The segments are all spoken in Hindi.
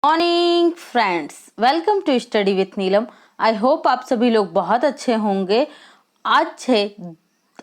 Morning friends, welcome to study with Neelam. I hope आप सभी लोग बहुत अच्छे होंगे। आज है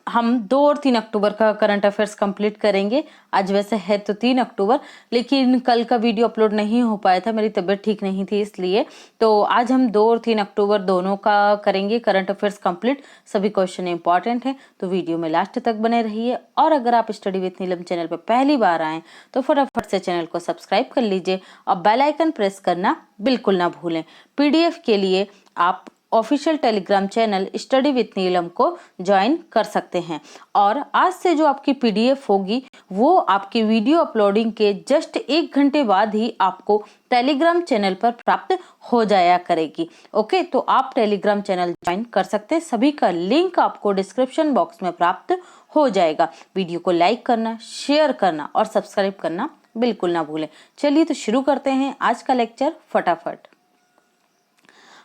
हम 2 और 3 अक्टूबर का करंट अफेयर्स कंप्लीट करेंगे। आज वैसे है तो 3 अक्टूबर, लेकिन कल का वीडियो अपलोड नहीं हो पाया था, मेरी तबीयत ठीक नहीं थी इसलिए। तो आज हम 2 और 3 अक्टूबर दोनों का करेंगे करंट अफेयर्स कंप्लीट। सभी क्वेश्चन इंपॉर्टेंट हैं, तो वीडियो में लास्ट तक बने रहिए। और अगर आप स्टडी विथ नीलम चैनल पर पहली बार आएँ तो फटाफट से चैनल को सब्सक्राइब कर लीजिए और बेल आइकन प्रेस करना बिल्कुल ना भूलें। पीडीएफ के लिए आप official Telegram channel study with Neelam को ज्वाइन कर सकते हैं। और आज से जो आपकी पीडीएफ होगी वो आपकी वीडियो अपलोडिंग के जस्ट 1 घंटे बाद ही आपको टेलीग्राम चैनल पर प्राप्त हो जाया करेगी। ओके, तो आप टेलीग्राम चैनल ज्वाइन कर सकते हैं। सभी का लिंक आपको डिस्क्रिप्शन बॉक्स में प्राप्त हो जाएगा। वीडियो को लाइक करना, शेयर करना और सब्सक्राइब करना बिल्कुल ना भूलें। चलिए तो शुरू करते हैं आज का लेक्चर फटाफट।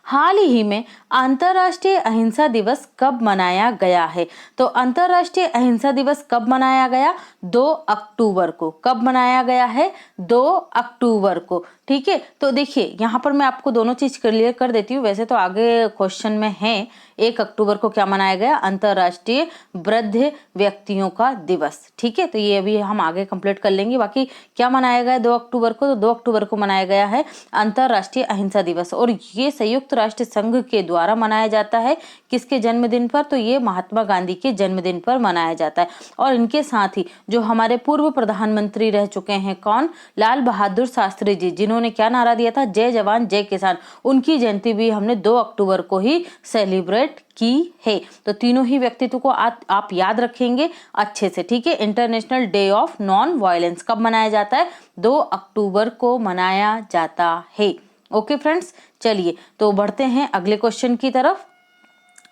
हाल ही में अंतर्राष्ट्रीय अहिंसा दिवस कब मनाया गया है? तो अंतर्राष्ट्रीय अहिंसा दिवस कब मनाया गया? 2 अक्टूबर को। कब मनाया गया है? 2 अक्टूबर को। ठीक है, तो देखिए यहाँ पर मैं आपको दोनों चीज क्लियर कर देती हूँ। वैसे तो आगे क्वेश्चन में है 1 अक्टूबर को क्या मनाया गया? अंतर्राष्ट्रीय वृद्ध व्यक्तियों का दिवस। ठीक है, तो ये अभी हम आगे कंप्लीट कर लेंगे। बाकी क्या मनाया गया 2 अक्टूबर को? तो 2 अक्टूबर को मनाया गया है अंतर्राष्ट्रीय अहिंसा दिवस, और ये संयुक्त राष्ट्र संघ के द्वारा मनाया जाता है। किसके जन्मदिन पर? तो ये महात्मा गांधी के जन्मदिन पर मनाया जाता है। और इनके साथ ही जो हमारे पूर्व प्रधानमंत्री रह चुके हैं, कौन? लाल बहादुर शास्त्री जी, जिन्होंने क्या नारा दिया था? जय जवान जय किसान। उनकी जयंती भी हमने 2 अक्टूबर को ही सेलिब्रेट की है। तो तीनों ही व्यक्तित्व को आप याद रखेंगे अच्छे से। ठीक है, international day of non violence कब मनाया जाता है? 2 अक्टूबर को मनाया जाता है। ओके फ्रेंड्स, चलिए तो बढ़ते हैं अगले क्वेश्चन की तरफ।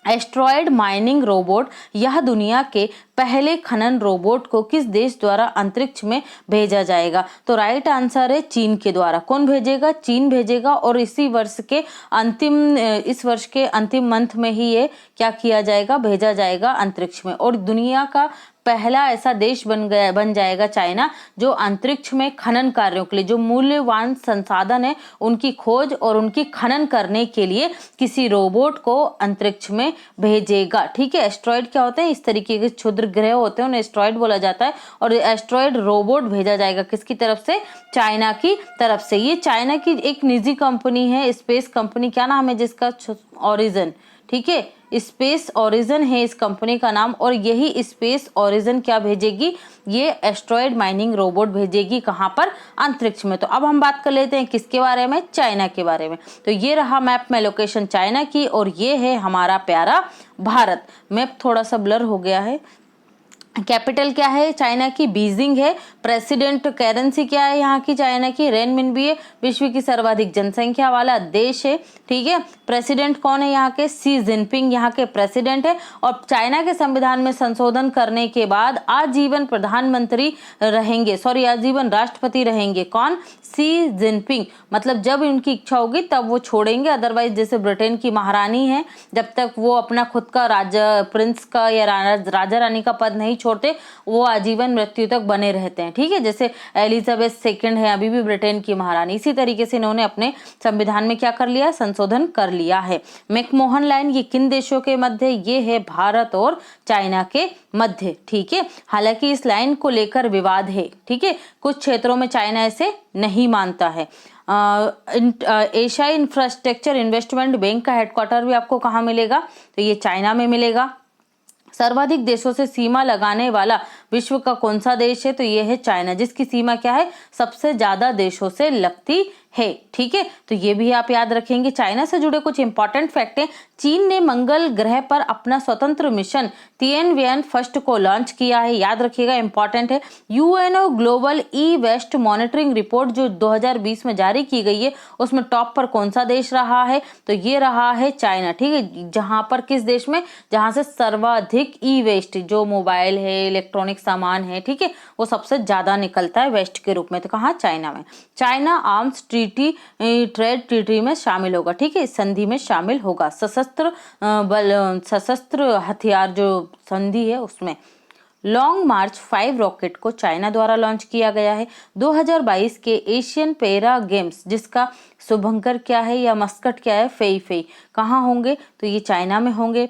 एस्ट्रॉयड माइनिंग रोबोट, यह दुनिया के पहले खनन रोबोट को किस देश द्वारा अंतरिक्ष में भेजा जाएगा? तो राइट आंसर है चीन के द्वारा। कौन भेजेगा? चीन भेजेगा। और इस वर्ष के अंतिम मंथ में ही ये क्या किया जाएगा? भेजा जाएगा अंतरिक्ष में। और दुनिया का पहला ऐसा देश बन जाएगा चाइना, जो अंतरिक्ष में खनन कार्यों के लिए, जो मूल्यवान संसाधन है उनकी खोज और उनकी खनन करने के लिए किसी रोबोट को अंतरिक्ष में भेजेगा। ठीक है, एस्ट्रॉयड क्या होते हैं? इस तरीके के क्षुद्र ग्रह होते हैं, उन्हें एस्ट्रॉयड बोला जाता है। और एस्ट्रॉयड रोबोट भेजा जाएगा किसकी तरफ से? चाइना की तरफ से। ये चाइना की एक निजी कंपनी है, स्पेस कंपनी। क्या नाम है जिसका? ओरिजन। ठीक है, स्पेस ओरिजन है इस कंपनी का नाम। और यही स्पेस ओरिजन क्या भेजेगी? ये एस्ट्रॉयड माइनिंग रोबोट भेजेगी। कहां पर? अंतरिक्ष में। तो अब हम बात कर लेते हैं किसके बारे में? चाइना के बारे में। तो ये रहा मैप में लोकेशन चाइना की, और ये है हमारा प्यारा भारत। मैप थोड़ा सा ब्लर हो गया है। कैपिटल क्या है चाइना की? बीजिंग है। प्रेसिडेंट करेंसी क्या है यहाँ की? चाइना की रेनमिनबी है। विश्व की सर्वाधिक जनसंख्या वाला देश है। ठीक है, प्रेसिडेंट कौन है यहाँ के? शी जिनपिंग यहाँ के प्रेसिडेंट है। और चाइना के संविधान में संशोधन करने के बाद आजीवन प्रधानमंत्री रहेंगे, आजीवन राष्ट्रपति रहेंगे। कौन? Xi Jinping. मतलब जब उनकी इच्छा होगी तब वो छोड़ेंगे, अदरवाइज जैसे ब्रिटेन की महारानी है, जब तक वो अपना खुद का राजा प्रिंस का या राजा रानी का पद नहीं छोड़ते, वो आजीवन मृत्यु तक बने रहते हैं। ठीक है, जैसे एलिजाबेथ सेकंड है अभी भी ब्रिटेन की महारानी, इसी तरीके से इन्होंने अपने संविधान में क्या कर लिया? संशोधन कर लिया है। मैकमोहन लाइन ये किन देशों के मध्य? ये है भारत और चाइना के मध्य। ठीक है, हालांकि इस लाइन को लेकर विवाद है। ठीक है, कुछ क्षेत्रों में चाइना ऐसे नहीं मानता है। एशियाई इंफ्रास्ट्रक्चर इन्वेस्टमेंट बैंक का हेडक्वार्टर भी आपको कहाँ मिलेगा? तो ये चाइना में मिलेगा। सर्वाधिक देशों से सीमा लगाने वाला विश्व का कौन सा देश है? तो ये है चाइना, जिसकी सीमा क्या है? सबसे ज्यादा देशों से लगती है। ठीक है, तो ये भी आप याद रखेंगे। चाइना से जुड़े कुछ इंपॉर्टेंट फैक्ट हैं। चीन ने मंगल ग्रह पर अपना स्वतंत्र मिशन तिएनवियन फर्स्ट को लॉन्च किया है, याद रखिएगा, इंपॉर्टेंट है। UNO global e waste monitoring report जो 2020 में जारी की गई है, उसमें टॉप पर कौन सा देश रहा है? तो ये रहा है चाइना। ठीक है, जहां पर किस देश में? जहां से सर्वाधिक ई वेस्ट, जो मोबाइल है, इलेक्ट्रॉनिक सामान है, ठीक है, वो सबसे ज्यादा निकलता है वेस्ट के रूप में। तो कहाँ? चाइना में। चाइना आर्म्स ट्रेड ट्रीटी में शामिल होगा। ठीक है, इस संधि में शामिल होगा। सशस्त्र हथियार जो संधि है उसमें। लॉन्ग मार्च 5 रॉकेट को चाइना द्वारा लॉन्च किया गया है। 2022 के एशियन पैरा गेम्स जिसका शुभंकर क्या है या मस्कट क्या है, फेई फेई, कहाँ होंगे, तो ये चाइना में होंगे।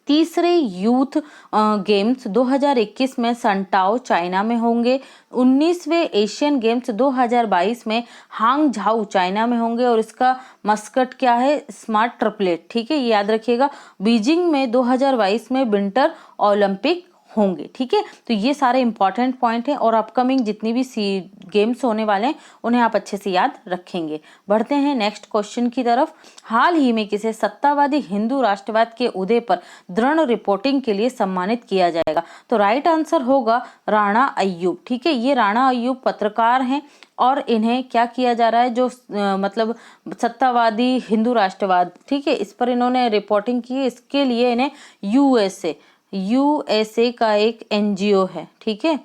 तीसरे यूथ गेम्स 2021 में संटाओ चाइना में होंगे। 19वें एशियन गेम्स 2022 में हांगझाऊ चाइना में होंगे और इसका मस्कट क्या है, स्मार्ट ट्रिपलेट, ठीक है, ये याद रखिएगा। बीजिंग में 2022 में विंटर ओलंपिक होंगे, ठीक है। तो ये सारे इंपॉर्टेंट पॉइंट हैं और अपकमिंग जितनी भी गेम्स होने वाले हैं उन्हें आप अच्छे से याद रखेंगे। बढ़ते हैं नेक्स्ट क्वेश्चन की तरफ। हाल ही में किसे सत्तावादी हिंदू राष्ट्रवाद के उदय पर दृढ़ रिपोर्टिंग के लिए सम्मानित किया जाएगा, तो राइट आंसर होगा राणा अय्यूब, ठीक है। ये राणा अय्यूब पत्रकार हैं और इन्हें क्या किया जा रहा है, जो मतलब सत्तावादी हिंदू राष्ट्रवाद, ठीक है, इस पर इन्होंने रिपोर्टिंग की है। इसके लिए इन्हें यूएसए का एक एनजीओ है, ठीक है,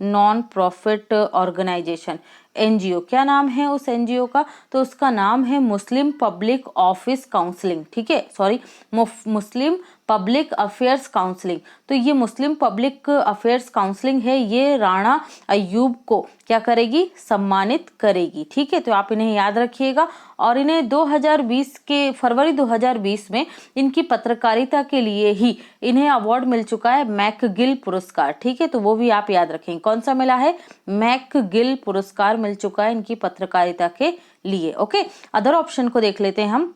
नॉन प्रॉफिट ऑर्गेनाइजेशन, एनजीओ, क्या नाम है उस एनजीओ का, तो उसका नाम है मुस्लिम पब्लिक ऑफिस काउंसलिंग, ठीक है, सॉरी, मुस्लिम पब्लिक अफेयर्स काउंसलिंग। तो ये मुस्लिम पब्लिक अफेयर्स काउंसलिंग है, ये राणा अय्यूब को क्या करेगी, सम्मानित करेगी, ठीक है। तो आप इन्हें याद रखिएगा और इन्हें 2020 के फरवरी 2020 में इनकी पत्रकारिता के लिए ही इन्हें अवार्ड मिल चुका है, मैकगिल पुरस्कार, ठीक है। तो वो भी आप याद रखेंगे, कौन सा मिला है, मैकगिल पुरस्कार मिल चुका है इनकी पत्रकारिता के लिए। ओके, अदर ऑप्शन को देख लेते हैं हम।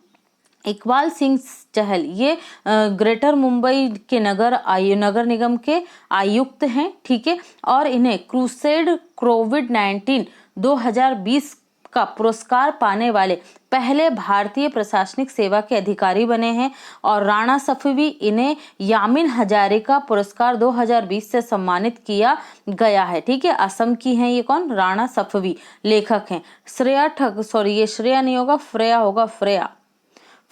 इकबाल सिंह चहल ये ग्रेटर मुंबई के नगर निगम के आयुक्त हैं, ठीक है, और इन्हें क्रूसेड कोविड-19 2020 का पुरस्कार पाने वाले पहले भारतीय प्रशासनिक सेवा के अधिकारी बने हैं। और राणा सफवी इन्हें यामिन हजारिका पुरस्कार 2020 से सम्मानित किया गया है, ठीक है। असम की हैं ये कौन, राणा सफवी, लेखक हैं। ये श्रेया नहीं होगा, फ्रेया होगा,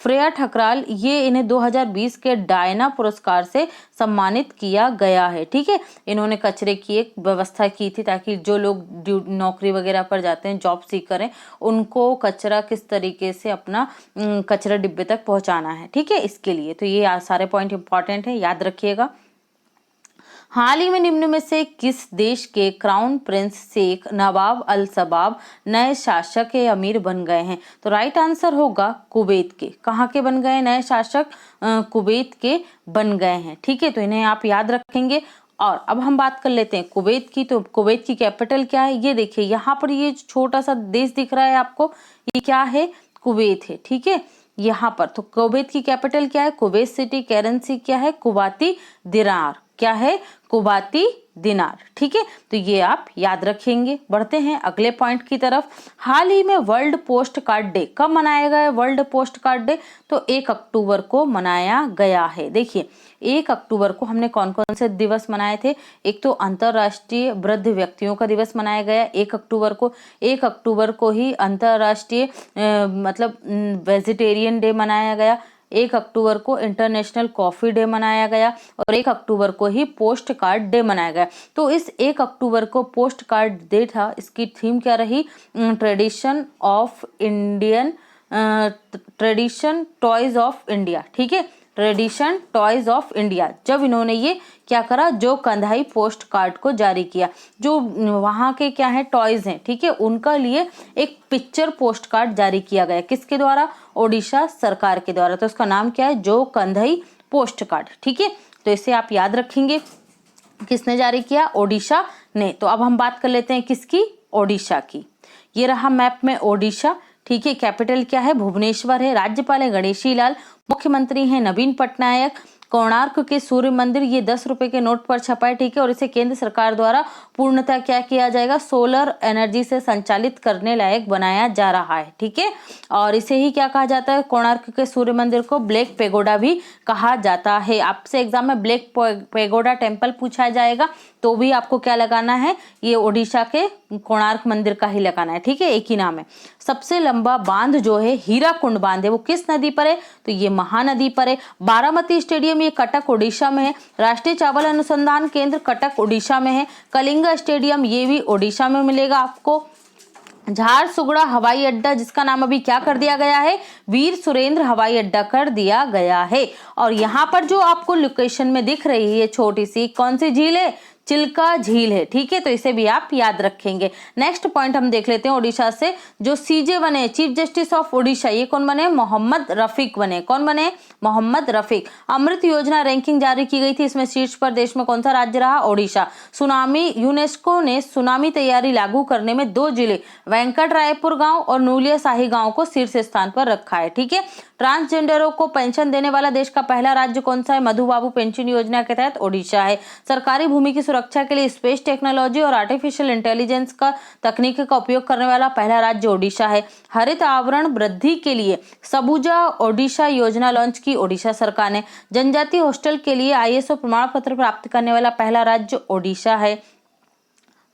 फ्रेया ठकराल, ये इन्हें 2020 के डायना पुरस्कार से सम्मानित किया गया है, ठीक है। इन्होंने कचरे की एक व्यवस्था की थी ताकि जो लोग नौकरी वगैरह पर जाते हैं, जॉब सीख करें, उनको कचरा किस तरीके से अपना कचरा डिब्बे तक पहुंचाना है, ठीक है, इसके लिए। तो ये सारे पॉइंट इंपॉर्टेंट है, याद रखिएगा। हाल ही में निम्न में से किस देश के क्राउन प्रिंस शेख नवाब अल सबाब नए शासक या अमीर बन गए हैं, तो राइट आंसर होगा कुवैत के। कहाँ के बन गए नए शासक, कुवैत के बन गए हैं, ठीक है। तो इन्हें आप याद रखेंगे। और अब हम बात कर लेते हैं कुवैत की। तो कुवैत की कैपिटल क्या है, ये देखिए यहाँ पर ये छोटा सा देश दिख रहा है आपको, ये क्या है, कुवैत है, ठीक है, यहाँ पर। तो कुवैत की कैपिटल क्या है, कुवैत सिटी। करेंसी क्या है, कुवैती दिनार, क्या है, कुवैती दिनार, ठीक है। तो ये आप याद रखेंगे। बढ़ते हैं अगले पॉइंट की तरफ। हाल ही में वर्ल्ड पोस्ट कार्ड डे कब मनाया गया है, वर्ल्ड पोस्ट कार्ड डे तो 1 अक्टूबर को मनाया गया है। देखिए 1 अक्टूबर को हमने कौन कौन से दिवस मनाए थे, एक तो अंतरराष्ट्रीय वृद्ध व्यक्तियों का दिवस मनाया गया 1 अक्टूबर को। 1 अक्टूबर को ही अंतरराष्ट्रीय मतलब वेजिटेरियन डे मनाया गया। 1 अक्टूबर को इंटरनेशनल कॉफी डे मनाया गया और 1 अक्टूबर को ही पोस्ट कार्ड डे मनाया गया। तो इस 1 अक्टूबर को पोस्ट कार्ड डे था, इसकी थीम क्या रही, ट्रेडिशन टॉयज ऑफ इंडिया, ठीक है, ट्रेडिशन टॉयज ऑफ इंडिया। जब इन्होंने ये क्या करा, जो कंधाई पोस्ट कार्ड को जारी किया, जो वहाँ के क्या है टॉयज हैं, ठीक है, उनका लिए एक पिक्चर पोस्ट कार्ड जारी किया गया, किसके द्वारा, ओडिशा सरकार के द्वारा। तो उसका नाम क्या है, जो कंधाई पोस्ट कार्ड, ठीक है। तो इसे आप याद रखेंगे, किसने जारी किया, ओडिशा ने। तो अब हम बात कर लेते हैं किसकी, ओडिशा की। ये रहा मैप में ओडिशा, ठीक है। कैपिटल क्या है, भुवनेश्वर है। राज्यपाल है गणेशी लाल, मुख्यमंत्री हैं नवीन पटनायक। कोणार्क के सूर्य मंदिर ये 10 रुपए के नोट पर छपा है, ठीक है, और इसे केंद्र सरकार द्वारा पूर्णतः क्या किया जाएगा, सोलर एनर्जी से संचालित करने लायक बनाया जा रहा है, ठीक है। और इसे ही क्या कहा जाता है, कोणार्क के सूर्य मंदिर को ब्लैक पेगोडा भी कहा जाता है। आपसे एग्जाम में ब्लैक पेगोडा टेम्पल पूछा जाएगा तो भी आपको क्या लगाना है, ये ओडिशा के कोणार्क मंदिर का ही लगाना है, ठीक है, एक ही नाम है। सबसे लंबा बांध जो है हीराकुंड बांध है, वो किस नदी पर है, तो ये महानदी पर है। बारामती स्टेडियम ये कटक ओडिशा में है। राष्ट्रीय चावल अनुसंधान केंद्र कटक ओडिशा में है। कलिंगा स्टेडियम ये भी ओडिशा में मिलेगा आपको। झारसुगड़ा हवाई अड्डा, जिसका नाम अभी क्या कर दिया गया है, वीर सुरेंद्र हवाई अड्डा कर दिया गया है। और यहाँ पर जो आपको लोकेशन में दिख रही है छोटी सी, कौन सी झील है, चिल्का झील है। ठीक है, तो इसे भी आप याद रखेंगे। नेक्स्ट पॉइंट हम देख लेते हैं ओडिशा से। जो सीजे बने, चीफ जस्टिस ऑफ ओडिशा, ये कौन बने, मोहम्मद रफीक बने। कौन बने, मोहम्मद रफीक। अमृत योजना रैंकिंग जारी की गई थी, इसमें शीर्ष पर देश में कौन सा राज्य रहा, ओडिशा। सुनामी, यूनेस्को ने सुनामी तैयारी लागू करने में 2 जिले वेंकट रायपुर गांव और नूलिया शाही गांव को शीर्ष स्थान पर रखा है। ठीक है, ट्रांसजेंडरों को पेंशन देने वाला देश का पहला राज्य कौन सा है, मधु बाबू पेंशन योजना के तहत ओडिशा है। सरकारी भूमि की सुरक्षा के लिए स्पेस टेक्नोलॉजी और आर्टिफिशियल इंटेलिजेंस का तकनीक का उपयोग करने वाला पहला राज्य ओडिशा है। हरित आवरण वृद्धि के लिए सबुजा ओडिशा योजना लॉन्च की ओडिशा सरकार ने। जनजातीय हॉस्टल के लिए ISO प्रमाण पत्र प्राप्त करने वाला पहला राज्य ओडिशा है।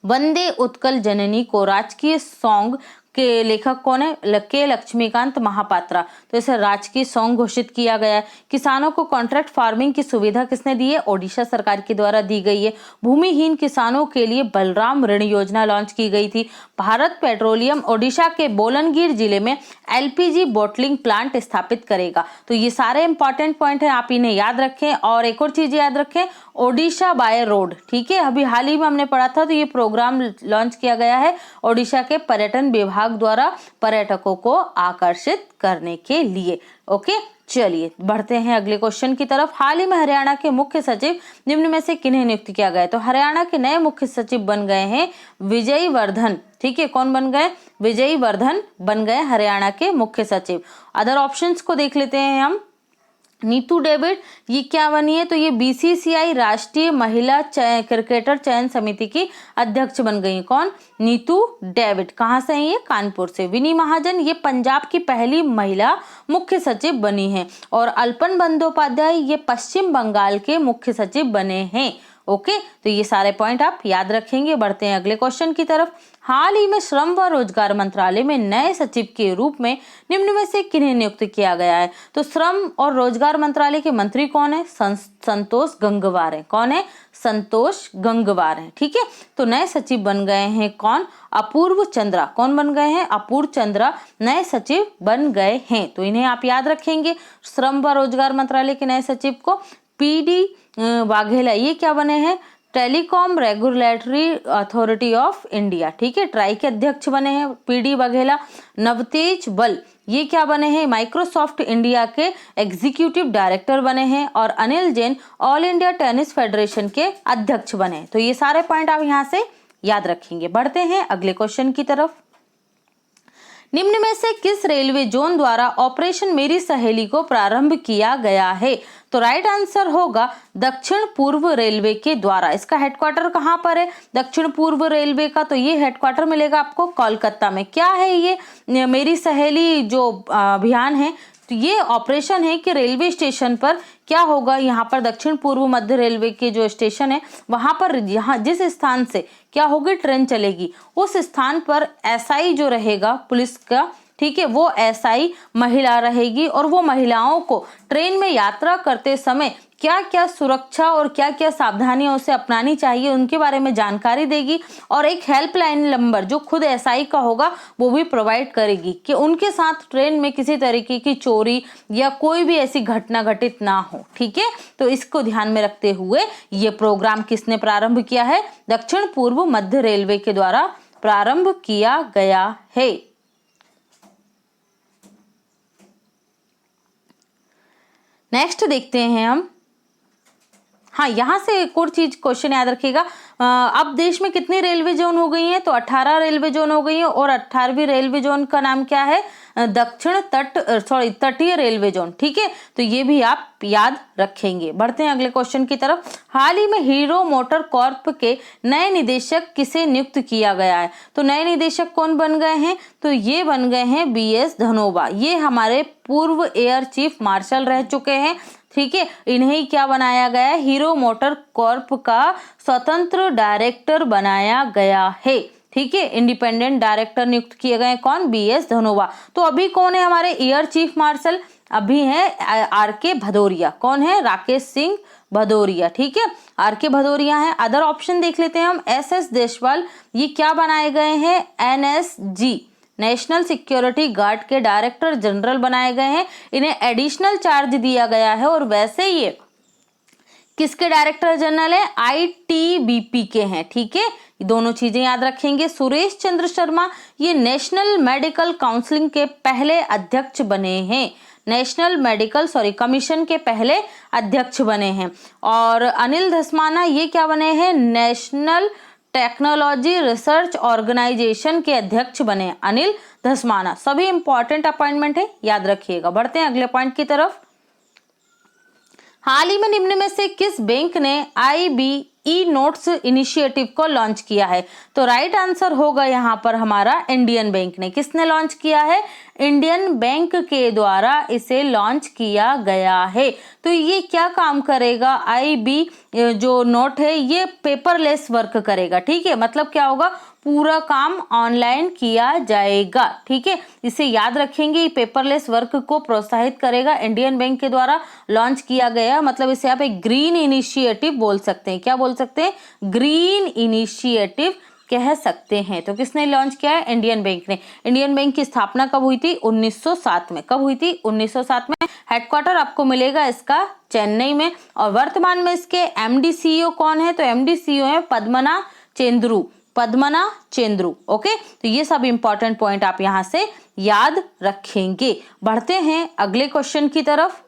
वंदे उत्कल जननी को राजकीय सॉन्ग के लेखक कौन है, के लक्ष्मीकांत महापात्रा। तो इसे राजकीय सॉन्ग घोषित किया गया है। किसानों को कॉन्ट्रैक्ट फार्मिंग की सुविधा किसने दी है, ओडिशा सरकार के द्वारा दी गई है। भूमिहीन किसानों के लिए बलराम ऋण योजना लॉन्च की गई थी। भारत पेट्रोलियम ओडिशा के बोलनगिर जिले में LPG बॉटलिंग प्लांट स्थापित करेगा। तो ये सारे इंपॉर्टेंट पॉइंट है, आप इन्हें याद रखें। और एक और चीज याद रखें, ओडिशा बाय रोड। ठीक है, अभी हाल ही में हमने पढ़ा था, तो ये प्रोग्राम लॉन्च किया गया है ओडिशा के पर्यटन विभाग द्वारा पर्यटकों को आकर्षित करने के लिए। ओके, चलिए बढ़ते हैं अगले क्वेश्चन की तरफ। हाल ही में हरियाणा के मुख्य सचिव निम्न में से किन्हें नियुक्त किया गया है, तो हरियाणा के नए मुख्य सचिव बन गए हैं विजय वर्धन। ठीक है, कौन बन गए, विजय वर्धन बन गए हरियाणा के मुख्य सचिव। अदर ऑप्शंस को देख लेते हैं हम। नीतू डेविड, ये क्या बनी है, तो ये BCCI राष्ट्रीय महिला क्रिकेटर चयन समिति की अध्यक्ष बन गई। कौन, नीतू डेविड। कहाँ से है ये, कानपुर से। विनी महाजन, ये पंजाब की पहली महिला मुख्य सचिव बनी है। और अल्पन बंदोपाध्याय, ये पश्चिम बंगाल के मुख्य सचिव बने हैं। ओके, तो ये सारे पॉइंट आप याद रखेंगे। बढ़ते हैं अगले क्वेश्चन की तरफ। हाल ही में श्रम व रोजगार मंत्रालय में नए सचिव के रूप में निम्न में से किन्हें नियुक्त किया गया है, तो श्रम और रोजगार मंत्रालय के मंत्री कौन है, संतोष गंगवार है। कौन है, संतोष गंगवार है। ठीक है, तो नए सचिव बन गए हैं कौन, अपूर्व चंद्रा। कौन बन गए हैं, अपूर्व चंद्रा नए सचिव बन गए हैं। तो इन्हें आप याद रखेंगे, श्रम व रोजगार मंत्रालय के नए सचिव को। PD वाघेला, ये क्या बने हैं, telecom regulatory authority of India. ठीक है, ट्राई के अध्यक्ष बने हैं PD वाघेला। नवतेज बल, ये क्या बने हैं, माइक्रोसॉफ्ट इंडिया के एग्जीक्यूटिव डायरेक्टर बने हैं। और Anil Jain all India tennis federation के अध्यक्ष बने। तो ये सारे पॉइंट आप यहाँ से याद रखेंगे। बढ़ते हैं अगले क्वेश्चन की तरफ। निम्न में से किस रेलवे जोन द्वारा ऑपरेशन मेरी सहेली को प्रारंभ किया गया है, तो राइट आंसर होगा दक्षिण पूर्व रेलवे के द्वारा। इसका हेडक्वार्टर कहाँ पर है, दक्षिण पूर्व रेलवे का, तो ये हेडक्वार्टर मिलेगा आपको कोलकाता में। क्या है ये मेरी सहेली जो अभियान है, तो ये ऑपरेशन है कि रेलवे स्टेशन पर क्या होगा, यहाँ पर दक्षिण पूर्व मध्य रेलवे के जो स्टेशन है वहां पर, यहाँ जिस स्थान से क्या होगी ट्रेन चलेगी, उस स्थान पर SI जो रहेगा पुलिस का, ठीक है, वो SI महिला रहेगी। और वो महिलाओं को ट्रेन में यात्रा करते समय क्या क्या सुरक्षा और क्या क्या सावधानियां उसे अपनानी चाहिए उनके बारे में जानकारी देगी। और एक हेल्पलाइन नंबर जो खुद SI का होगा वो भी प्रोवाइड करेगी कि उनके साथ ट्रेन में किसी तरीके की चोरी या कोई भी ऐसी घटना घटित ना हो। ठीक है, तो इसको ध्यान में रखते हुए ये प्रोग्राम किसने प्रारंभ किया है, दक्षिण पूर्व मध्य रेलवे के द्वारा प्रारंभ किया गया है। नेक्स्ट देखते हैं हम। हाँ, यहाँ से एक और चीज क्वेश्चन याद रखिएगा। अब देश में कितनी रेलवे जोन हो गई हैं, तो 18 रेलवे जोन हो गई हैं। और 18वीं रेलवे जोन का नाम क्या है, दक्षिण तटीय रेलवे जोन। ठीक है, तो ये भी आप याद रखेंगे। बढ़ते हैं अगले क्वेश्चन की तरफ। हाल ही में हीरो मोटर कॉर्प के नए निदेशक किसे नियुक्त किया गया है, तो नए निदेशक कौन बन गए हैं, तो ये बन गए हैं BS धनोवा। ये हमारे पूर्व एयर चीफ मार्शल रह चुके हैं। ठीक है, इन्हें क्या बनाया गया है, हीरो मोटर कॉर्प का स्वतंत्र डायरेक्टर बनाया गया है। ठीक है, इंडिपेंडेंट डायरेक्टर नियुक्त किए गए कौन, BS धनोवा। तो अभी कौन है हमारे एयर चीफ मार्शल, अभी है RK भदौरिया। कौन है, राकेश सिंह भदौरिया, ठीक है, आर के भदौरिया हैं। अदर ऑप्शन देख लेते हैं हम। एस एस देशवाल, ये क्या बनाए गए हैं? NSG नेशनल सिक्योरिटी गार्ड के डायरेक्टर जनरल बनाए गए हैं। इन्हें एडिशनल चार्ज दिया गया है और वैसे ये किसके डायरेक्टर जनरल है? ITBP के हैं, ठीक है, दोनों चीजें याद रखेंगे। सुरेश चंद्र शर्मा, ये नेशनल मेडिकल काउंसिलिंग के पहले अध्यक्ष बने हैं, नेशनल मेडिकल कमीशन के पहले अध्यक्ष बने हैं। और अनिल धस्माना, ये क्या बने हैं? नेशनल टेक्नोलॉजी रिसर्च ऑर्गेनाइजेशन के अध्यक्ष बने अनिल धस्माना। सभी इंपॉर्टेंट अपॉइंटमेंट है, याद रखिएगा। बढ़ते हैं अगले पॉइंट की तरफ। हाल ही में निम्न में से किस बैंक ने IBE नोट्स इनिशिएटिव को लॉन्च किया है? तो राइट आंसर होगा यहाँ पर हमारा इंडियन बैंक ने। किसने लॉन्च किया है? इंडियन बैंक के द्वारा इसे लॉन्च किया गया है। तो ये क्या काम करेगा? IB जो नोट है ये पेपरलेस वर्क करेगा, ठीक है, मतलब क्या होगा? पूरा काम ऑनलाइन किया जाएगा, ठीक है, इसे याद रखेंगे। पेपरलेस वर्क को प्रोत्साहित करेगा, इंडियन बैंक के द्वारा लॉन्च किया गया, मतलब इसे आप एक ग्रीन इनिशिएटिव बोल सकते हैं। क्या बोल सकते हैं? ग्रीन इनिशिएटिव कह सकते हैं। तो किसने लॉन्च किया है? इंडियन बैंक ने। इंडियन बैंक की स्थापना कब हुई थी? 1907 में। कब हुई थी? 1907 में। हेडक्वार्टर आपको मिलेगा इसका चेन्नई में। और वर्तमान में इसके MD CEO कौन है? तो MD CEO है पद्मना चेंद्रू। ओके, तो ये सब इंपॉर्टेंट पॉइंट आप यहां से याद रखेंगे। बढ़ते हैं अगले क्वेश्चन की तरफ।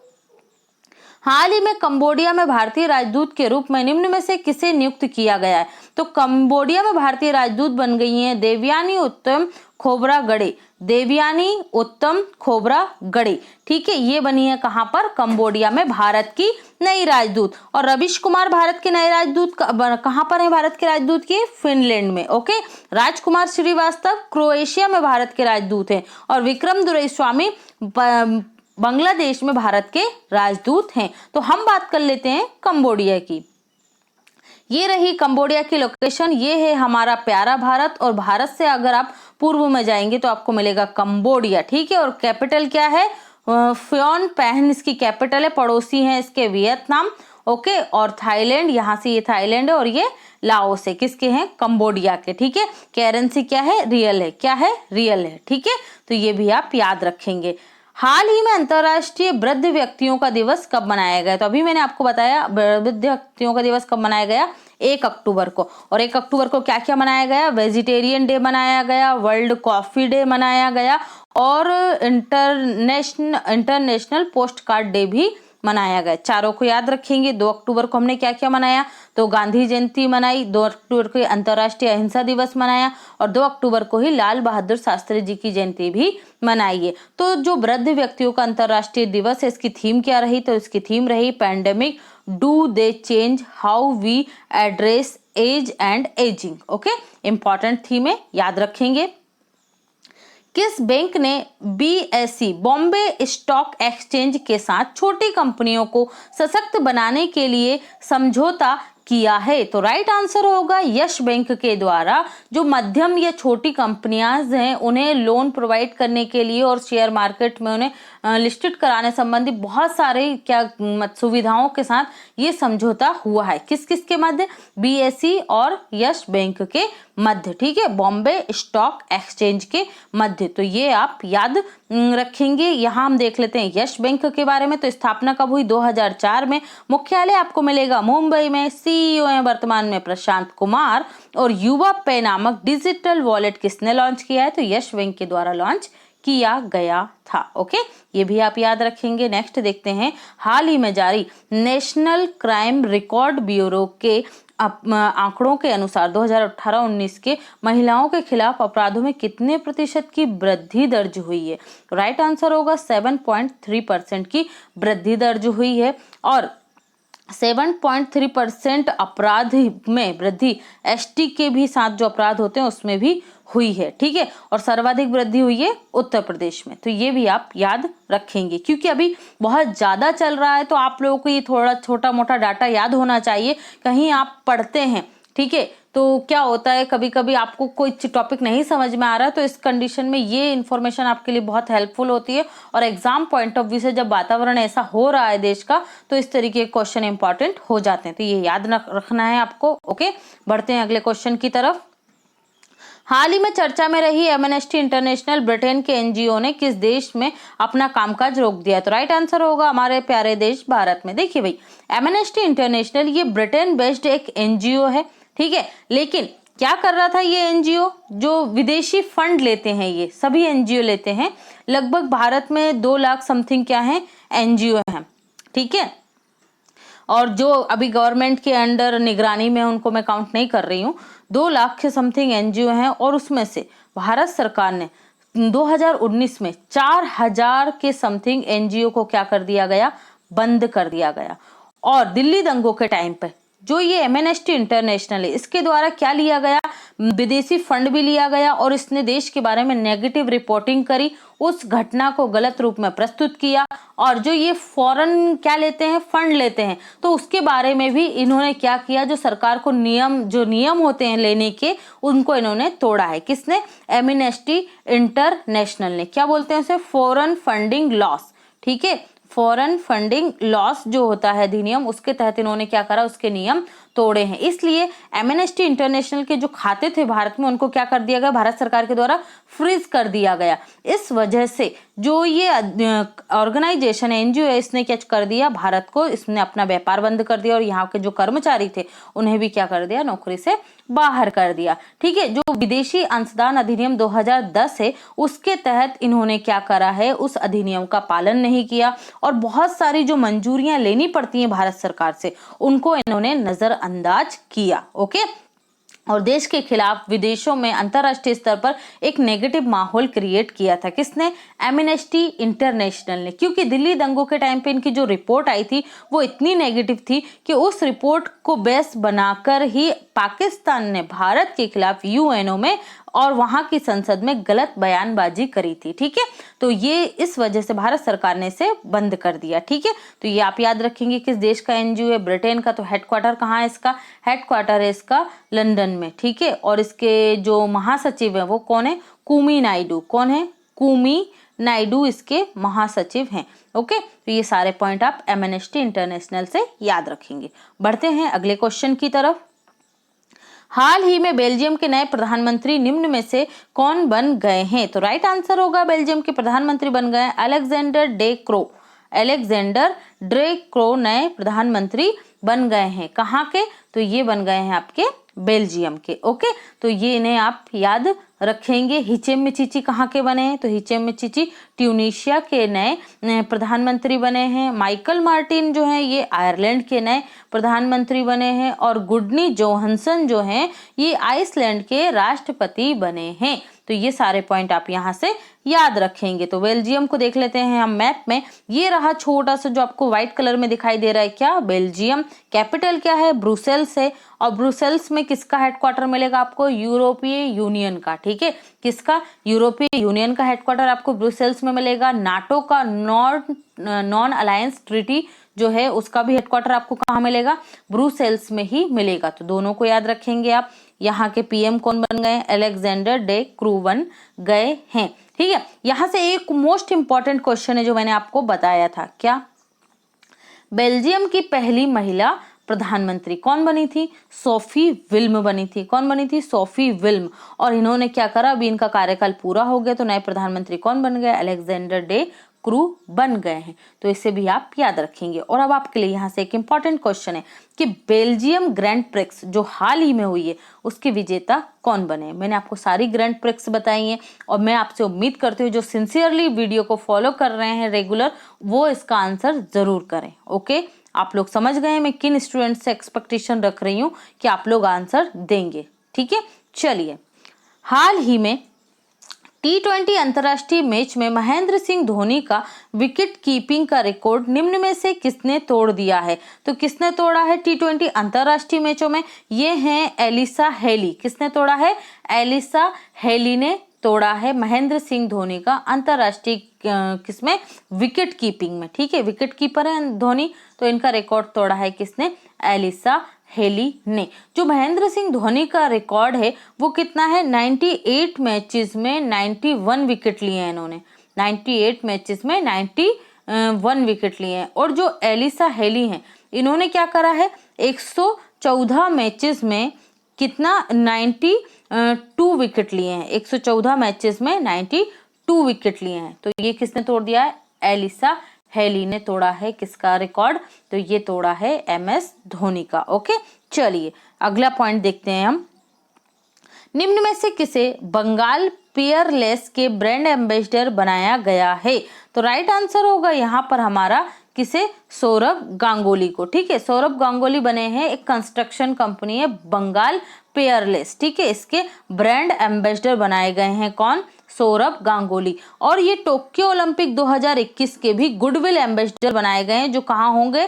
हाल ही में कंबोडिया में भारतीय राजदूत के रूप में निम्न में से किसे नियुक्त किया गया है? तो कंबोडिया में भारतीय राजदूत बन गई हैं देवयानी उत्तम खोबरा गड़े, ठीक है, ये बनी है कहां पर? कंबोडिया में, भारत की नई राजदूत। और रवीश कुमार भारत के नए राजदूत कहां पर है? भारत के राजदूत के फिनलैंड में। ओके, राजकुमार श्रीवास्तव क्रोएशिया में भारत के राजदूत हैं। और विक्रम दुरईस्वामी बांग्लादेश में भारत के राजदूत हैं। तो हम बात कर लेते हैं कंबोडिया की। ये रही कंबोडिया की लोकेशन, ये है हमारा प्यारा भारत। और भारत से अगर आप पूर्व में जाएंगे तो आपको मिलेगा कंबोडिया, ठीक है। और कैपिटल क्या है? फ्योन पैन इसकी कैपिटल है। पड़ोसी हैं इसके वियतनाम, ओके, और थाईलैंड, यहाँ से ये थाईलैंड है और ये लाओस है। किसके हैं? कंबोडिया के, ठीक है। करेंसी क्या है? रियल है। क्या है? रियल है, ठीक है। तो ये भी आप याद रखेंगे। हाल ही में अंतर्राष्ट्रीय वृद्ध व्यक्तियों का दिवस कब मनाया गया? तो अभी मैंने आपको बताया वृद्ध व्यक्तियों का दिवस कब मनाया गया? 1 अक्टूबर को। और 1 अक्टूबर को क्या क्या मनाया गया? वेजिटेरियन डे मनाया गया, वर्ल्ड कॉफी डे मनाया गया और इंटरनेशनल पोस्ट कार्ड डे भी मनाया गया। चारों को याद रखेंगे। 2 अक्टूबर को हमने क्या क्या मनाया? तो गांधी जयंती मनाई। 2 अक्टूबर को अंतर्राष्ट्रीय अहिंसा दिवस मनाया और 2 अक्टूबर को ही लाल बहादुर शास्त्री जी की जयंती भी मनाई है। तो जो वृद्ध व्यक्तियों का अंतर्राष्ट्रीय दिवस है, इसकी थीम क्या रही? तो इसकी थीम रही pandemic do they change how we address age and ageing. Okay, important theme है, याद रखेंगे। किस बैंक ने BSE बॉम्बे स्टॉक एक्सचेंज के साथ छोटी कंपनियों को सशक्त बनाने के लिए समझौता किया है? तो राइट आंसर होगा यश बैंक के द्वारा। जो मध्यम या छोटी कंपनियां हैं उन्हें लोन प्रोवाइड करने के लिए और शेयर मार्केट में उन्हें लिस्टेड कराने संबंधी बहुत सारे सुविधाओं के साथ ये समझौता हुआ है। किस किस के मध्य? BSE और यश बैंक के मध्य, ठीक है, बॉम्बे स्टॉक एक्सचेंज के मध्य। तो ये आप याद रखेंगे। यहाँ हम देख लेते हैं यश बैंक के बारे में। तो स्थापना कब हुई? 2004 में। मुख्यालय आपको मिलेगा मुंबई में। CEO है वर्तमान में प्रशांत कुमार। और युवा पे नामक डिजिटल वॉलेट किसने लॉन्च किया है? तो यश बैंक के द्वारा लॉन्च किया गया था। ओके, ये भी आप याद रखेंगे। नेक्स्ट देखते हैं, हाल ही में जारी नेशनल क्राइम रिकॉर्ड ब्यूरो के आंकड़ों के अनुसार 2018-19 के महिलाओं के खिलाफ अपराधों में कितने प्रतिशत की वृद्धि दर्ज हुई है? राइट आंसर होगा 7.3% की वृद्धि दर्ज हुई है। और 7.3% अपराध में वृद्धि ST के भी साथ जो अपराध होते हैं उसमें भी हुई है, ठीक है। और सर्वाधिक वृद्धि हुई है उत्तर प्रदेश में। तो ये भी आप याद रखेंगे क्योंकि अभी बहुत ज्यादा चल रहा है। तो आप लोगों को ये थोड़ा छोटा मोटा डाटा याद होना चाहिए। कहीं आप पढ़ते हैं ठीक है। तो क्या होता है, कभी कभी आपको कोई टॉपिक नहीं समझ में आ रहा है, तो इस कंडीशन में ये इन्फॉर्मेशन आपके लिए बहुत हेल्पफुल होती है। और एग्जाम पॉइंट ऑफ व्यू से जब वातावरण ऐसा हो रहा है देश का, तो इस तरीके के क्वेश्चन इंपॉर्टेंट हो जाते हैं, तो ये याद रखना है आपको। ओके, बढ़ते हैं अगले क्वेश्चन की तरफ। हाल ही में चर्चा में रही एमनेस्टी इंटरनेशनल ब्रिटेन के एनजीओ ने किस देश में अपना कामकाज रोक दिया? तो राइट आंसर होगा हमारे प्यारे देश भारत में। देखिए भाई, एमनेस्टी इंटरनेशनल ये ब्रिटेन बेस्ड एक एनजीओ है, ठीक है। लेकिन क्या कर रहा था ये एनजीओ? जो विदेशी फंड लेते हैं, ये सभी एनजीओ लेते हैं, लगभग भारत में 2 लाख समथिंग क्या है एनजीओ हैं, ठीक है। और जो अभी गवर्नमेंट के अंडर निगरानी में, उनको मैं काउंट नहीं कर रही हूँ, 2 लाख के समथिंग एनजीओ हैं। और उसमें से भारत सरकार ने 2019 में 4000 के समथिंग एनजीओ को क्या कर दिया गया? बंद कर दिया गया। और दिल्ली दंगों के टाइम पे जो ये एमनेस्टी इंटरनेशनल है, इसके द्वारा क्या लिया गया? विदेशी फंड भी लिया गया, और इसने देश के बारे में नेगेटिव रिपोर्टिंग करी, उस घटना को गलत रूप में प्रस्तुत किया। और जो ये फॉरेन क्या लेते हैं, फंड लेते हैं, तो उसके बारे में भी इन्होंने क्या किया? जो सरकार को जो नियम होते हैं लेने के, उनको इन्होंने तोड़ा है। किसने? एमनेस्टी इंटरनेशनल ने। क्या बोलते हैं उसे? फॉरेन फंडिंग लॉस, ठीक है। फॉरेन फंडिंग लॉस जो होता है अधिनियम, उसके तहत इन्होंने क्या करा? उसके नियम तोड़े हैं। इसलिए एमनेस्टी इंटरनेशनल के जो खाते थे भारत में, उनको क्या कर दिया गया? भारत सरकार के द्वारा फ्रीज कर दिया गया। इस वजह से जो ये ऑर्गेनाइजेशन एनजीओ है, इसने क्या कर दिया? भारत को इसने अपना व्यापार बंद कर दिया, और यहाँ के जो कर्मचारी थे उन्हें भी क्या कर दिया? नौकरी से बाहर कर दिया, ठीक है। जो विदेशी अंशदान अधिनियम 2010 है, उसके तहत इन्होंने क्या करा है? उस अधिनियम का पालन नहीं किया, और बहुत सारी जो मंजूरियां लेनी पड़ती हैं भारत सरकार से, उनको इन्होंने नजरअंदाज किया। ओके, और देश के खिलाफ विदेशों में अंतरराष्ट्रीय स्तर पर एक नेगेटिव माहौल क्रिएट किया था। किसने? एमनेस्टी इंटरनेशनल ने। क्योंकि दिल्ली दंगों के टाइम पे इनकी जो रिपोर्ट आई थी वो इतनी नेगेटिव थी कि उस रिपोर्ट को बेस बनाकर ही पाकिस्तान ने भारत के खिलाफ यूएनओ में और वहां की संसद में गलत बयानबाजी करी थी, ठीक है। तो ये इस वजह से भारत सरकार ने इसे बंद कर दिया, ठीक है। तो ये आप याद रखेंगे किस देश का एनजीओ है? ब्रिटेन का। तो हेडक्वार्टर कहाँ है इसका? हेडक्वार्टर है इसका लंदन में, ठीक है। और इसके जो महासचिव है वो कौन है? कुमी नायडू। कौन है? कुमी नायडू इसके महासचिव हैं। ओके, तो ये सारे पॉइंट आप एमनेस्टी इंटरनेशनल से याद रखेंगे। बढ़ते हैं अगले क्वेश्चन की तरफ। हाल ही में बेल्जियम के नए प्रधानमंत्री निम्न में से कौन बन गए हैं? तो राइट आंसर होगा, बेल्जियम के प्रधानमंत्री बन गए Alexander day crow. Alexander day crow नए प्रधानमंत्री बन गए हैं। कहाँ के? तो ये बन गए हैं आपके बेल्जियम के। ओके, तो ये इन्हें आप याद रखेंगे। हिचेम मिचिची कहाँ के बने हैं? तो हिचेम मिचिची ट्यूनीशिया के नए प्रधानमंत्री बने हैं। माइकल मार्टिन जो हैं ये आयरलैंड के नए प्रधानमंत्री बने हैं। और गुडनी जोहानसन जो हैं ये आइसलैंड के राष्ट्रपति बने हैं। तो ये सारे पॉइंट आप यहाँ से याद रखेंगे। तो बेल्जियम को देख लेते हैं हम मैप में। ये रहा छोटा सा जो आपको व्हाइट कलर में दिखाई दे रहा है, क्या? बेल्जियम। कैपिटल क्या है? ब्रुसेल्स है। और ब्रुसेल्स में किसका हेडक्वार्टर मिलेगा आपको? यूरोपीय यूनियन का, ठीक है। किसका? यूरोपीय यूनियन का हेडक्वार्टर आपको ब्रुसेल्स में मिलेगा। नाटो का नॉन अलायंस ट्रीटी जो है उसका भी हेडक्वार्टर आपको कहाँ मिलेगा? ब्रुसेल्स में ही मिलेगा। तो दोनों को याद रखेंगे आप। यहाँ के पीएम कौन बन गए? अलेक्जेंडर डे क्रू बन गए हैं, ठीक है। यहाँ से एक मोस्ट इंपॉर्टेंट क्वेश्चन है जो मैंने आपको बताया था, क्या? बेल्जियम की पहली महिला प्रधानमंत्री कौन बनी थी? सोफी विल्म बनी थी। कौन बनी थी? सोफी विल्म। और इन्होंने क्या करा? अभी इनका कार्यकाल पूरा हो गया, तो नए प्रधानमंत्री कौन बन गए? अलेक्जेंडर डे क्रू बन गए हैं। तो इसे भी आप याद रखेंगे। और अब आपके लिए यहाँ से एक इंपॉर्टेंट क्वेश्चन है कि बेल्जियम ग्रैंड प्रिक्स जो हाल ही में हुई है उसके विजेता कौन बने? मैंने आपको सारी ग्रैंड प्रिक्स बताई हैं, और मैं आपसे उम्मीद करती हूँ जो सिंसियरली वीडियो को फॉलो कर रहे हैं रेगुलर, वो इसका आंसर जरूर करें। ओके, आप लोग समझ गए मैं किन स्टूडेंट से एक्सपेक्टेशन रख रही हूँ कि आप लोग आंसर देंगे, ठीक है। चलिए, हाल ही में T20 अंतर्राष्ट्रीय मैच में महेंद्र सिंह धोनी का विकेट कीपिंग का रिकॉर्ड निम्न में से किसने तोड़ दिया है? तो किसने तोड़ा है T20 अंतर्राष्ट्रीय मैचों में? ये हैं एलिसा हेली। किसने तोड़ा है? एलिसा हेली ने तोड़ा है महेंद्र सिंह धोनी का अंतर्राष्ट्रीय किसमें? विकेट कीपिंग में, ठीक है। विकेट कीपर है धोनी, तो इनका रिकॉर्ड तोड़ा है किसने? एलिसा हेली ने। जो महेंद्र सिंह धोनी का रिकॉर्ड है वो कितना है, 98 मैचेस में 91 विकेट लिए हैं इन्होंने, 98 मैचेस में 91 विकेट लिए हैं। और जो एलिसा हेली हैं इन्होंने क्या करा है, 114 मैचेस में कितना, 92 विकेट लिए हैं, 114 मैचेस में 92 विकेट लिए हैं। तो ये किसने तोड़ दिया है, एलिसा हेली ने तोड़ा है किसका रिकॉर्ड, तो ये तोड़ा है MS धोनी का। ओके, चलिए अगला पॉइंट देखते हैं हम। निम्न में से किसे बंगाल पियरलेस के ब्रांड एम्बेसडर बनाया गया है, तो राइट आंसर होगा यहाँ पर हमारा किसे, सौरभ गांगुली को। ठीक है, सौरभ गांगुली बने हैं, एक कंस्ट्रक्शन कंपनी है बंगाल पियरलेस। ठीक है, इसके ब्रांड एम्बेसडर बनाए गए हैं कौन, सौरभ गांगुली। और ये टोक्यो ओलंपिक 2021 के भी गुडविल एम्बेसडर बनाए गए हैं, जो कहाँ होंगे,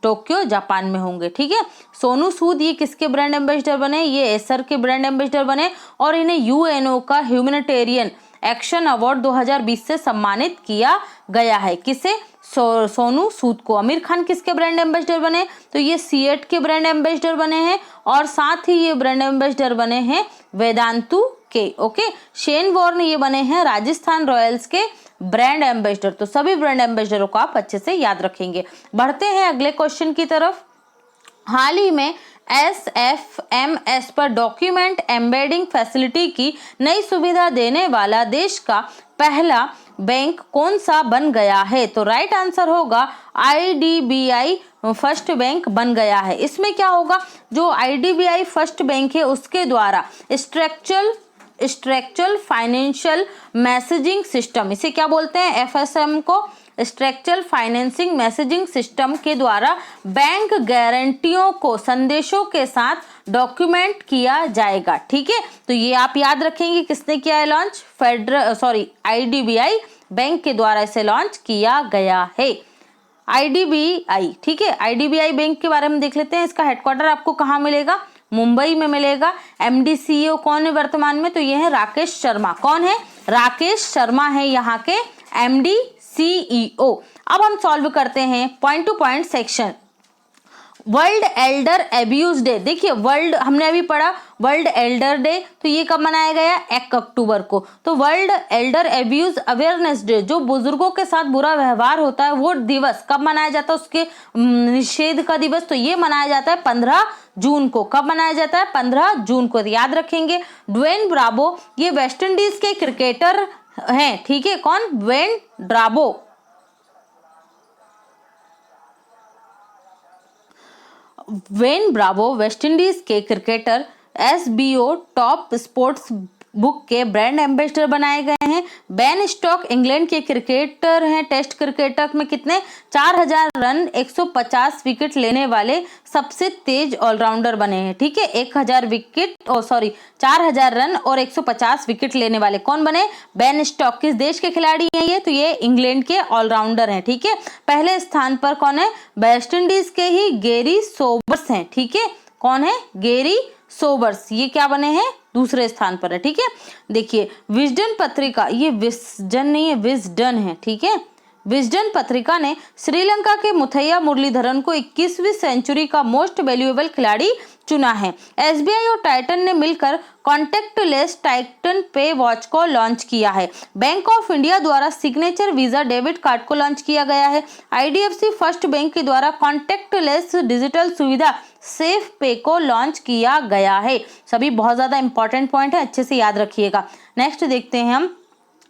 टोक्यो जापान में होंगे। ठीक है, सोनू सूद ये किसके ब्रांड एम्बेसडर बने, ये एसर के ब्रांड एम्बेसडर बने और इन्हें UNO का ह्यूमैनिटेरियन एक्शन अवार्ड 2020 से सम्मानित किया गया है। किसे, सोनू सूद को। आमिर खान किसके ब्रांड एम्बेसडर बने, तो ये सिएट के ब्रांड एम्बेसडर बने हैं और साथ ही ये ब्रांड एम्बेसडर बने हैं वेदांतु के। ओके, शेन वॉर्न ये बने हैं राजस्थान रॉयल्स के ब्रांड एम्बेसडर। तो सभी ब्रांड एम्बेसडरों को आप अच्छे से याद रखेंगे। बढ़ते हैं अगले क्वेश्चन की तरफ। हाल ही में SFMS पर डॉक्यूमेंट एम्बेडिंग फैसिलिटी की नई सुविधा देने वाला देश का पहला बैंक कौन सा बन गया है, तो राइट आंसर होगा IDBI फर्स्ट बैंक बन गया है। इसमें क्या होगा, जो IDBI फर्स्ट बैंक है उसके द्वारा स्ट्रक्चरल फाइनेंशियल मैसेजिंग सिस्टम, इसे क्या बोलते हैं, FSM को, स्ट्रक्चरल फाइनेंसिंग मैसेजिंग सिस्टम के द्वारा बैंक गारंटियों को संदेशों के साथ डॉक्यूमेंट किया जाएगा। ठीक है, तो ये आप याद रखेंगे किसने किया है लॉन्च, IDBI बैंक के द्वारा इसे लॉन्च किया गया है, IDBI। ठीक है, IDBI बैंक के बारे में देख लेते हैं। इसका हेडक्वार्टर आपको कहाँ मिलेगा, मुंबई में मिलेगा। MD CEO कौन है वर्तमान में, तो ये है राकेश शर्मा। कौन है, राकेश शर्मा है यहाँ के MD CEO। अब हम सॉल्व करते हैं point two point section. World Elder abuse day, देखिए वर्ल्ड हमने अभी पढ़ा वर्ल्ड एल्डर डे, तो ये कब मनाया गया, 1 अक्टूबर को। तो world Elder abuse awareness day, जो बुजुर्गों के साथ बुरा व्यवहार होता है वो दिवस कब मनाया जाता है, उसके निषेध का दिवस, तो ये मनाया जाता है 15 जून को। कब मनाया जाता है, 15 जून को, याद रखेंगे। ड्वेन ब्रावो ये वेस्ट इंडीज के क्रिकेटर हैं। ठीक है, कौन, Dwayne Bravo. Dwayne Bravo West Indies के cricketer SBO top sports book के ब्रांड एम्बेसडर बनाए गए हैं। बेन स्टोक इंग्लैंड के क्रिकेटर हैं, टेस्ट क्रिकेटर में कितने, 4000 रन 150 विकेट लेने वाले सबसे तेज ऑलराउंडर बने हैं। ठीक है, 4000 रन और 150 विकेट लेने वाले कौन बने, बेन स्टोक। किस देश के खिलाड़ी हैं ये, तो ये इंग्लैंड के ऑलराउंडर हैं। ठीक है, पहले स्थान पर कौन है, वेस्ट इंडीज के ही गैरी सोबर्स हैं। ठीक है, कौन है, गैरी सोबर्स, ये क्या बने हैं, दूसरे स्थान पर है। ठीक है, देखिए विजडन पत्रिका, ये विजडन नहीं है विजडन है। ठीक है, विजडन पत्रिका ने श्रीलंका के मुथैया मुरलीधरन को 21वीं सेंचुरी का मोस्ट वैल्यूएबल खिलाड़ी चुना है। SBI और टाइटन ने मिलकर कॉन्टैक्टलेस टाइटन पे वॉच को लॉन्च किया है। बैंक ऑफ इंडिया द्वारा सिग्नेचर वीजा डेबिट कार्ड को लॉन्च किया गया है। IDFC फर्स्ट बैंक के द्वारा कॉन्टैक्टलेस डिजिटल सुविधा सेफ पे को लॉन्च किया गया है। सभी बहुत ज्यादा इंपॉर्टेंट पॉइंट है, अच्छे से याद रखिएगा। नेक्स्ट देखते हैं हम,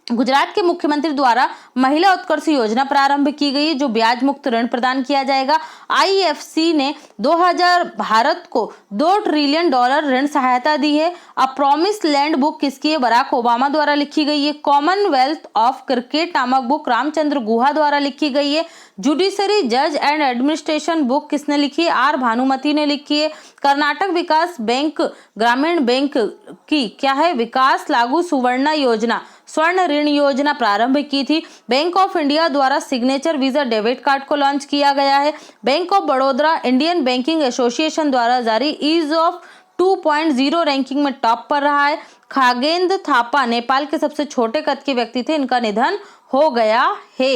गुजरात के मुख्यमंत्री द्वारा महिला उत्कर्ष योजना प्रारंभ की गई, जो ब्याज मुक्त ऋण प्रदान किया जाएगा। IFC ने 2000 भारत को $2 ट्रिलियन ऋण सहायता दी है। अ प्रॉमिस लैंड बुक किसकी है, बराक ओबामा द्वारा लिखी गई है। कॉमनवेल्थ ऑफ क्रिकेट नामक बुक रामचंद्र गुहा द्वारा लिखी गई है। जुडिशरी जज एंड एडमिनिस्ट्रेशन बुक किसने लिखी है, R भानुमति ने लिखी है। कर्नाटक विकास बैंक ग्रामीण बैंक की क्या है, विकास लागू सुवर्ण योजना स्वर्ण ऋण योजना प्रारंभ की थी। बैंक ऑफ इंडिया द्वारा सिग्नेचर वीजा डेबिट कार्ड को लॉन्च किया गया है। Bank of Baroda Indian banking association द्वारा जारी ईज ऑफ 2.0 रैंकिंग में टॉप पर रहा है। खागेंद्र थापा नेपाल के सबसे छोटे कद के व्यक्ति थे, इनका निधन हो गया है।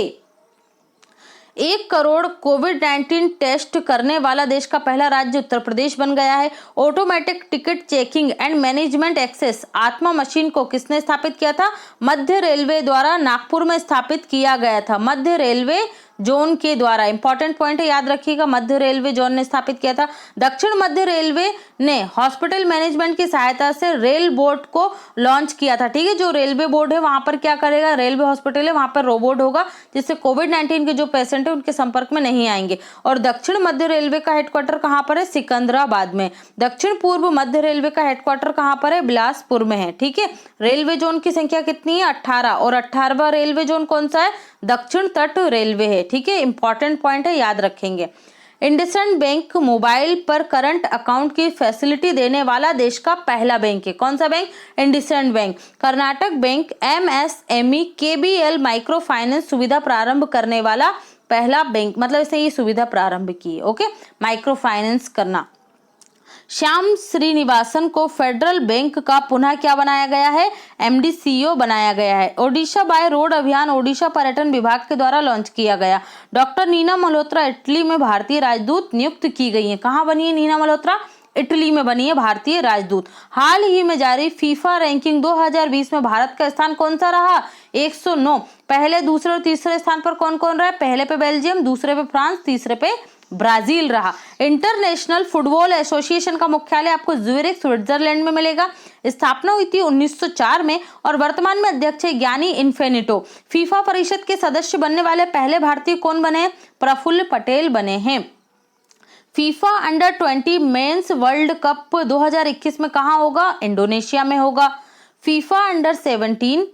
1 करोड़ कोविड-19 टेस्ट करने वाला देश का पहला राज्य उत्तर प्रदेश बन गया है। Automatic ticket checking and management access आत्मा मशीन को किसने स्थापित किया था? मध्य रेलवे द्वारा नागपुर में स्थापित किया गया था, मध्य रेलवे जोन के द्वारा। इंपॉर्टेंट पॉइंट है, याद रखिएगा, मध्य रेलवे जोन ने स्थापित किया था। दक्षिण मध्य रेलवे ने हॉस्पिटल मैनेजमेंट की सहायता से रेल बोर्ड को लॉन्च किया था। ठीक है, जो रेलवे बोर्ड है वहां पर क्या करेगा, रेलवे हॉस्पिटल है वहां पर रोबोट होगा जिससे कोविड-19 के जो पेशेंट है उनके संपर्क में नहीं आएंगे। और दक्षिण मध्य रेलवे का हेडक्वार्टर कहां पर है? सिकंदराबाद में। दक्षिण पूर्व मध्य रेलवे का हेडक्वार्टर कहां पर है? बिलासपुर में है। ठीक है, रेलवे जोन की संख्या कितनी है? 18, और 18वां रेलवे जोन कौन सा है? दक्षिण तट रेलवे है। ठीक है, इंपॉर्टेंट पॉइंट है, याद रखेंगे। इंडसइंड बैंक मोबाइल पर करंट अकाउंट की फैसिलिटी देने वाला देश का पहला बैंक है। कौन सा bank? IndusInd bank. Karnataka bank MSME KBL micro finance सुविधा प्रारंभ करने वाला पहला बैंक, मतलब इसने ये सुविधा प्रारंभ की है। ओके, माइक्रो फाइनेंस करना। श्याम श्रीनिवासन को फेडरल बैंक का पुनः क्या बनाया गया है? MD CEO बनाया गया है। ओडिशा बाय रोड अभियान ओडिशा पर्यटन विभाग के द्वारा लॉन्च किया गया। डॉक्टर नीना मल्होत्रा इटली में भारतीय राजदूत नियुक्त की गई है। कहाँ बनी है नीना मल्होत्रा? इटली में बनी है भारतीय राजदूत। हाल ही में जारी फीफा रैंकिंग 2020 में भारत का स्थान कौन सा रहा? 109। पहले, दूसरे और तीसरे स्थान पर कौन कौन रहा है? पहले पे बेल्जियम, दूसरे पे फ्रांस, तीसरे पे ब्राजील रहा। इंटरनेशनल फुटबॉल एसोसिएशन का मुख्यालय आपको ज्यूरिख स्विट्जरलैंड में मिलेगा। स्थापना हुई थी 1904 में और वर्तमान में अध्यक्ष है ज्ञानी इन्फेनिटो। फीफा परिषद के सदस्य बनने वाले पहले भारतीय कौन बने? प्रफुल्ल पटेल बने हैं। FIFA under 20 mains world cup 2021 में कहां होगा? इंडोनेशिया में होगा। फीफा अंडर 17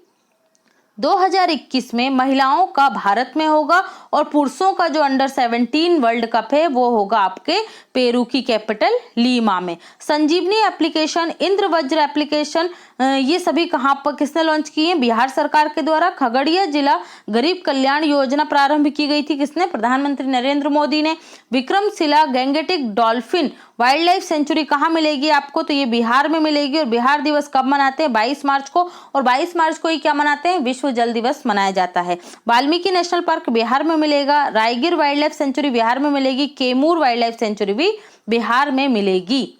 2021 में महिलाओं का भारत में होगा और पुरुषों का जो अंडर 17 वर्ल्ड कप है वो होगा आपके पेरू की कैपिटल लीमा में। संजीवनी एप्लीकेशन, इंद्रवज्र एप्लीकेशन, ये सभी कहां पर किसने लॉन्च किए? बिहार सरकार के द्वारा। खगड़िया जिला गरीब कल्याण योजना प्रारंभ की गई थी, किसने? प्रधानमंत्री नरेंद्र मोदी ने। Vikramshila Gangetic dolphin wild life sanctuary कहाँ मिलेगी आपको? तो ये बिहार में मिलेगी। और बिहार दिवस कब मनाते हैं? 22 मार्च को। और 22 मार्च को ही क्या मनाते हैं? विश्व जल दिवस मनाया जाता है। वाल्मीकि नेशनल पार्क बिहार में मिलेगा। रायगिर वाइल्ड लाइफ सेंचुरी बिहार में मिलेगी। कैमूर वाइल्ड लाइफ सेंचुरी भी बिहार में मिलेगी।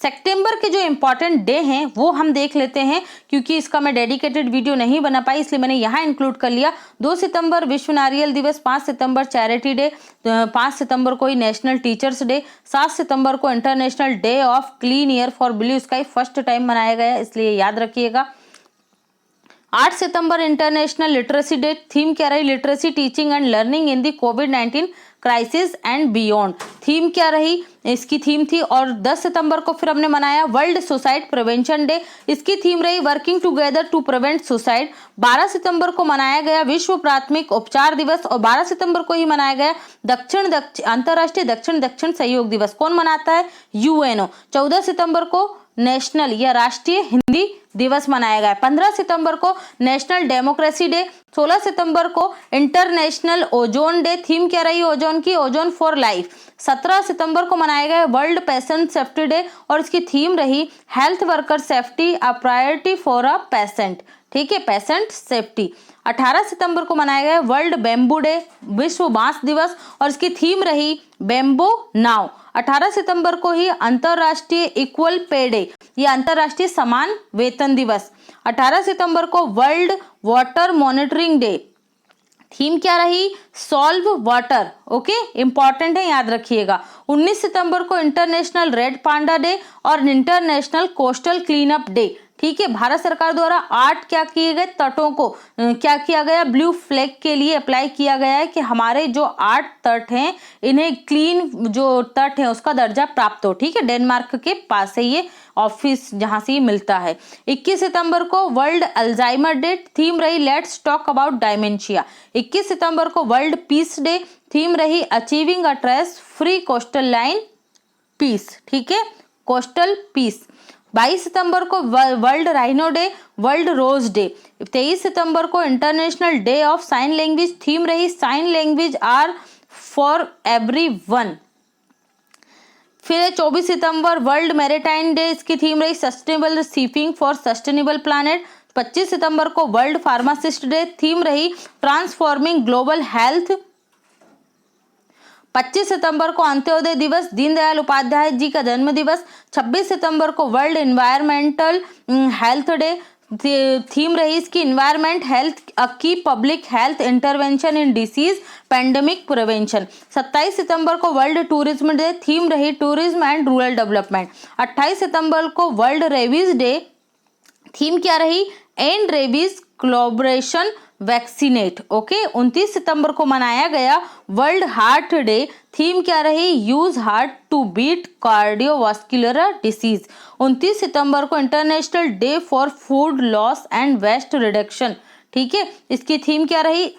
सितंबर के जो इंपॉर्टेंट डे हैं वो हम देख लेते हैं, क्योंकि इसका मैं डेडिकेटेड वीडियो नहीं बना पाई इसलिए मैंने यहाँ इंक्लूड कर लिया। 2 सितंबर विश्व नारियल दिवस, 5 सितंबर चैरिटी डे, 5 सितंबर को ही नेशनल टीचर्स डे, 7 सितंबर को international day of clean air for blue sky first time मनाया गया, इसलिए याद रखिएगा। 8 सितंबर इंटरनेशनल लिटरेसी डे। थीम क्या रही? Literacy teaching and learning in the covid crisis and beyond. Theme क्या रही? इसकी थीम थी। और 10 सितंबर को फिर हमने मनाया वर्ल्ड सुसाइड प्रिवेंशन डे। इसकी थीम रही working together to prevent suicide. 12 सितंबर को मनाया गया विश्व प्राथमिक उपचार दिवस और 12 सितंबर को ही मनाया गया अंतर्राष्ट्रीय दक्षिण सहयोग दिवस। कौन मनाता है? UNO। 14 सितंबर को नेशनल या राष्ट्रीय हिंदी दिवस मनाया गया। 15 सितंबर को नेशनल डेमोक्रेसी डे। 16 सितंबर को इंटरनेशनल ओजोन डे। थीम क्या रही ओजोन की? Ozone for life. 17 सितंबर को मनाया गया वर्ल्ड पेशेंट सेफ्टी डे और इसकी थीम रही health worker safety a priority for a patient. ठीक है, पेशेंट सेफ्टी। 18 सितंबर को मनाया गया वर्ल्ड बेम्बू डे, विश्व बांस दिवस और इसकी थीम रही बेम्बो नाउ। 18 सितंबर को ही अंतरराष्ट्रीय इक्वल पे डे, ये अंतरराष्ट्रीय समान वेतन दिवस। 18 सितंबर को world water monitoring day. Theme क्या रही? Solve water. ओके, इंपॉर्टेंट है, याद रखिएगा। 19 सितंबर को इंटरनेशनल रेड पांडा डे और international coastal clean up day. ठीक है, भारत सरकार द्वारा 8 क्या किए गए तटों को क्या किया गया? ब्लू फ्लैग के लिए अप्लाई किया गया है कि हमारे जो 8 तट हैं इन्हें क्लीन जो तट है उसका दर्जा प्राप्त हो। ठीक है, डेनमार्क के पास है ये ऑफिस जहां से ये मिलता है। 21 सितंबर को वर्ल्ड अल्जाइमर डे। थीम रही लेट्स टॉक अबाउट डायमेंशिया। 21 सितंबर को वर्ल्ड पीस डे। थीम रही achieving a trash free coastal line peace. ठीक है, कोस्टल पीस। 22 सितंबर को world rhino day, world rose day. 23 सितंबर को international day of sign language. Theme रही sign language are for everyone. फिर 24 सितंबर वर्ल्ड मैरीटाइम डे, इसकी थीम रही sustainable shipping for sustainable planet. 25 सितंबर को वर्ल्ड फार्मासिस्ट डे। थीम रही ट्रांसफॉर्मिंग ग्लोबल हेल्थ 25 सितंबर को अंत्योदय दिवस, दीनदयाल उपाध्याय जी का जन्म दिवस। 26 सितंबर को world environmental health day, theme रही इसकी एनवायरमेंट हेल्थ अ की public health intervention in disease pandemic prevention. 27 सितंबर को वर्ल्ड टूरिज्म डे, थीम रही टूरिज्म एंड रूरल डेवलपमेंट। 28 सितंबर को वर्ल्ड रेबीज डे, थीम क्या रही and rabies collaboration vaccinate. Okay, 29 सितंबर को मनाया गया वर्ल्ड हार्ट डे, थीम क्या रही use heart to beat cardiovascular disease. 29 सितंबर को international day for food loss and waste reduction. ठीक है, इसकी थीम क्या रही,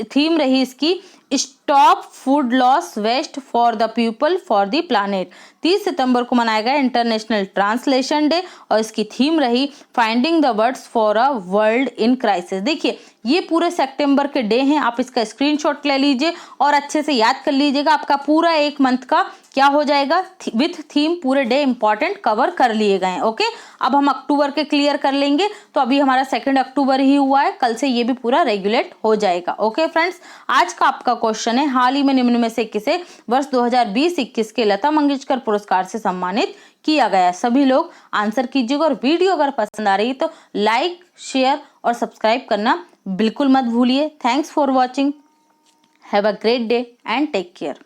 थीम रही इसकी stop food loss waste for the people for the planet. 30 सितंबर को मनाया गया इंटरनेशनल ट्रांसलेशन डे और इसकी थीम रही finding the words for a world in crisis. देखिए ये पूरे सितंबर के डे हैं, आप इसका स्क्रीनशॉट ले लीजिए और अच्छे से याद कर लीजिएगा, आपका पूरा एक मंथ का क्या हो जाएगा विथ थीम, पूरे डे इंपॉर्टेंट कवर कर लिए गए। ओके, अब हम अक्टूबर के क्लियर कर लेंगे, तो अभी हमारा 2 अक्टूबर ही हुआ है, कल से ये भी पूरा रेगुलेट हो जाएगा। ओके फ्रेंड्स, आज का आपका क्वेश्चन है हाल ही में निम्न में से किसे वर्ष 2020-21 के लता मंगेशकर पुरस्कार से सम्मानित किया गया। सभी लोग आंसर कीजिएगा और वीडियो अगर पसंद आ रही है तो लाइक, शेयर और सब्सक्राइब करना बिल्कुल मत भूलिए। Thanks for watching, have a great day and take care.